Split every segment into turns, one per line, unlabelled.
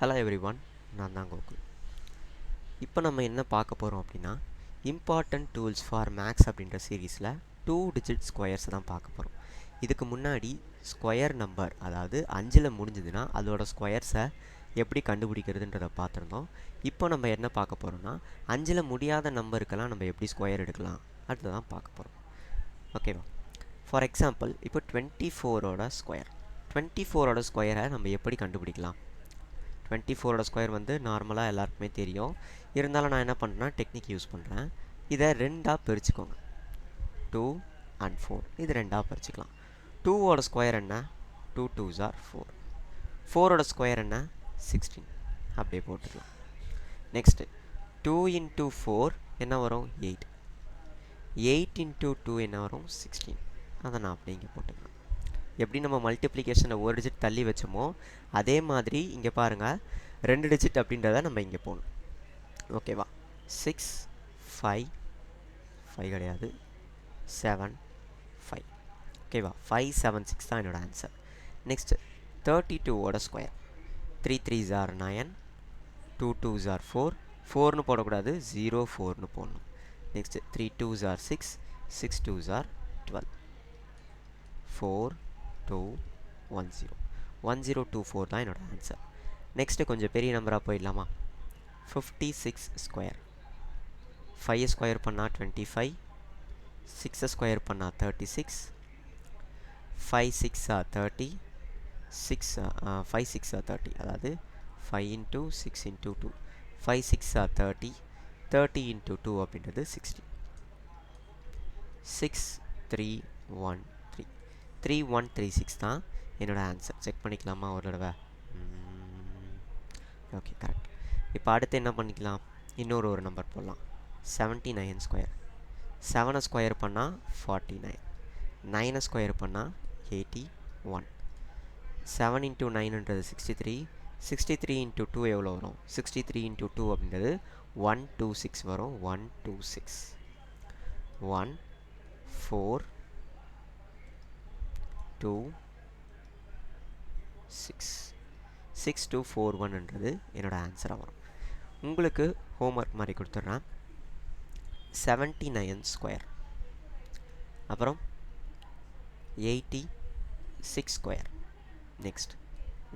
Hello everyone, நான் தான் கோகுல். இப்போ நம்ம என்ன பார்க்க போகிறோம் அப்படின்னா, இம்பார்ட்டன்ட் டூல்ஸ் ஃபார் மேக்ஸ் அப்படின்ற சீரீஸில் 2 டிஜிட் ஸ்கொயர்ஸ் தான் பார்க்க போகிறோம். இதுக்கு முன்னாடி ஸ்கொயர் நம்பர், அதாவது 5ல் முடிஞ்சதுன்னா அதோட ஸ்கொயர்ஸை எப்படி கண்டுபிடிக்கிறதுன்றதை பார்த்துருந்தோம். இப்போ நம்ம என்ன பார்க்க போகிறோம்னா, 5ல் முடியாத நம்பருக்கெல்லாம் நம்ம எப்படி ஸ்கொயர் எடுக்கலாம் அடுத்து தான் பார்க்க போகிறோம். ஓகேவா? ஃபார் எக்ஸாம்பிள், இப்போ 24ஓட ஸ்கொயர் 24ஓட ஸ்கொயரை நம்ம எப்படி கண்டுபிடிக்கலாம்? 24ஓட ஸ்கொயர் வந்து நார்மலாக எல்லாருக்குமே தெரியும். இருந்தாலும் நான் என்ன பண்ணுறேன்னா டெக்னிக் யூஸ் பண்ணுறேன். இதை ரெண்டாக பிரிச்சுக்கோங்க. 2 and 4 இது ரெண்டாக பிரிச்சுக்கலாம். 2ஓட ஸ்கொயர் என்ன? 2 2s are 4. 4ஓட ஸ்கொயர் என்ன? 16. அப்படியே போட்டுக்கலாம். நெக்ஸ்ட்டு 2 into 4 என்ன வரும்? 8. 8 into 2 என்ன வரும்? 16. அதை நான் அப்படியே இங்கே போட்டுக்கலாம். எப்படி நம்ம மல்டிப்ளிகேஷனை ஒரு டிஜிட் தள்ளி வச்சோமோ அதே மாதிரி இங்கே பாருங்கள், 2 டிஜிட் அப்படின்றத நம்ம இங்கே போகணும். ஓகேவா? 6 5 5 கிடையாது, 7 5. ஓகேவா? 5 7 6 தான் என்னோட ஆன்சர். நெக்ஸ்ட் 32ஓட square 3 3s are 9, 2 2s are 4. 4னு போடக்கூடாது, 0 4னு போடணும். Next 3 2s are 6, 6 2s are 12. 4 2 1 0 1024 தான் என்னோட ஆன்சர். நெக்ஸ்ட்டு கொஞ்சம் பெரிய நம்பராக போயிடலாமா? 56 ஸ்கொயர். 5 ஸ்கொயர் பண்ணால் 25, 6 ஸ்கொயர் பண்ணால் 36, 5 6 30, 5 6 30, அதாவது 5 into 6 into 2, 5 6 30, 30 into 2 அப்படின்றது 60. 6 3 1 3 3136 தான் என்னோட ஆன்சர். செக் பண்ணிக்கலாமா ஒரு தடவை? Okay, correct. இப்போ அடுத்து என்ன பண்ணிக்கலாம்? இன்னொரு நம்பர் போடலாம். 79 ஸ்கொயர். 7 ஸ்கொயர் பண்ணால் 49, 9 ஸ்கொயர் பண்ணால் 81. 7 into 9ன்றது 63, 63 into 2 எவ்வளோ வரும்? 63 into 2 அப்படின்றது 126 வரும். 126 1 4 2 6 6241ன்றது என்னோட ஆன்சராக வரும். உங்களுக்கு ஹோம்ஒர்க் மாதிரி கொடுத்துட்றேன். 79 ஸ்கொயர், அப்புறம் 86 ஸ்கொயர், நெக்ஸ்ட்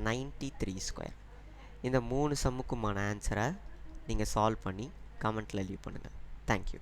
93 ஸ்கொயர். இந்த 3 சம்முக்குமான ஆன்சரை நீங்கள் சால்வ் பண்ணி கமெண்ட்டில் லீவ் பண்ணுங்கள். தேங்க்யூ.